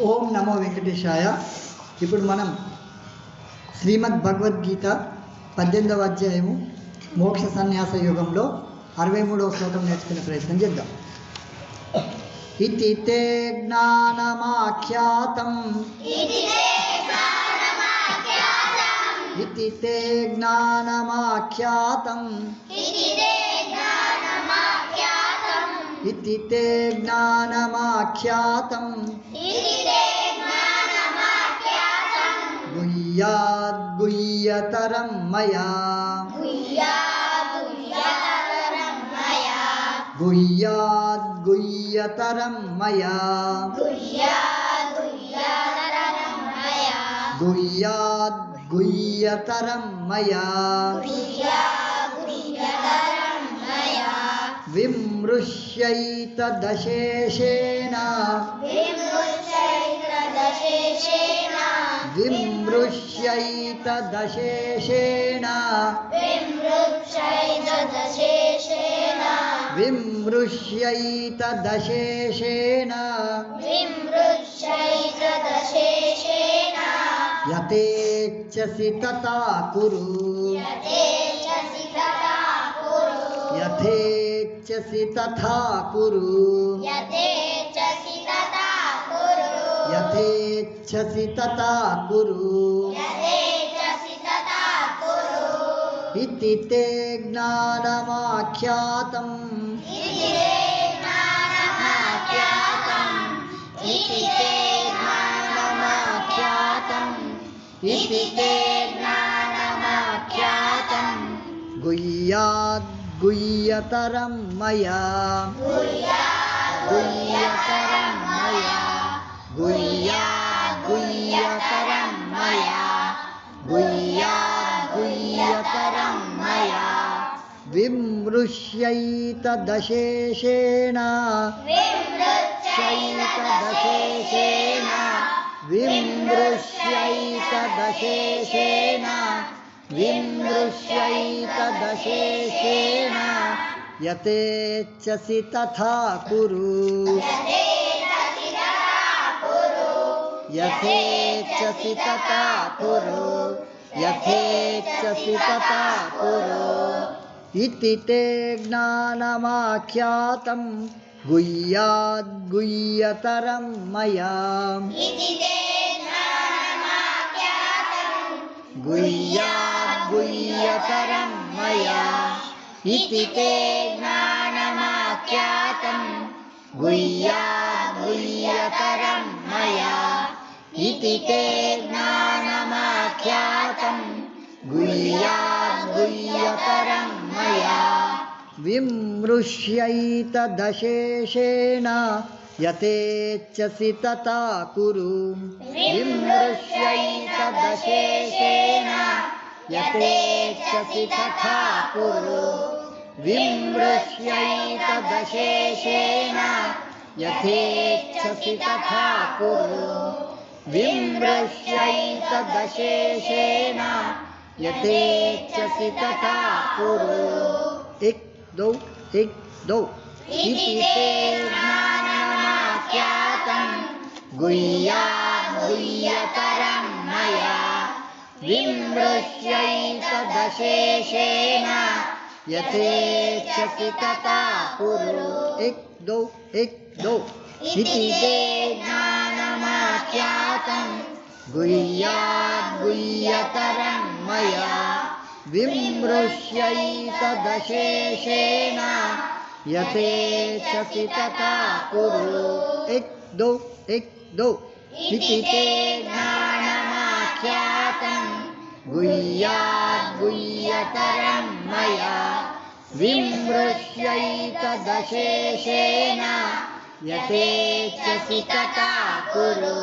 ఓం నమో వెంకటేశాయ. ఇప్పుడు మనం శ్రీమద్ భగవద్గీత 18వ అధ్యాయము మోక్ష సన్యాస యుగంలో 63వ శ్లోకం నేర్చుకునే ప్రయత్నం చేద్దాం. ఇతి తే జ్ఞానమాఖ్యాతం ఇతి తే జ్ఞానమాఖ్యాతం इति ते ज्ञानमाख्यातं गुह्याद् गुह्यतरं मया गुह्याद् गुह्यतरं मया गुह्याद् गुह्यतरं मया विमृश्यैतदशेषेण विमृश्यैतदशेषेण विमृश्यैतदशेषेण यथेच्छसि तथा कुरु यथेच्छसि तथा कुरु यथेच्छसि तथा कुरु इति ते ज्ञानमाख्यातम् इति ते ज्ञानमाख्यातम् गुह्याद् गुह्यतरं मया गुह्यतरं मया गुह्याद् गुह्यतरं मया गुह्याद् गुह्यतरं मया विमृश्यैतदशेषेण विमृश्यैतदशेषेण विमृश्यैतदशेषेण यथेच्छसि तथा कुरु यथेच्छसि तथा कुरु यथेच्छसि तथा कुरु इति ते ज्ञानमाख्यातं गुह्याद् गुह्यतरं मया गुह्याद् गुह्यतरं मया इति ते ज्ञानमाख्यातं गुह्याद् गुह्यतरं मया इति ते ज्ञानमाख्यातं गुह्याद् गुह्यतरं मया विमृश्यैतदशेषेण यथेच्छसि तथा कुरु विमृश्यैतदशेषेण यथेच्छसि तथा कुरु विमृश्यैतदशेषेण यथेच्छसि तथा कुरु विमृश्यैतदशेषेण यथेच्छसि तथा कुरु एक दो इति ते ज्ञानमाख्यातं गुह्याद् गुह्यतरं मया विमृश्यैतदशेषेण यथेच्छसि तथा कुरु एक दो इति ते ज्ञानमाख्यातं गुह्याद् गुह्यतरं मया विमृश्यैतदशेषेण यथेच्छसि तथा कुरु एक दो इति ते ज्ञानमाख्यातं गुह्याद् गुह्यतरं मया विमृश्यैतदशेषेण यथेच्छसि तथा कुरु।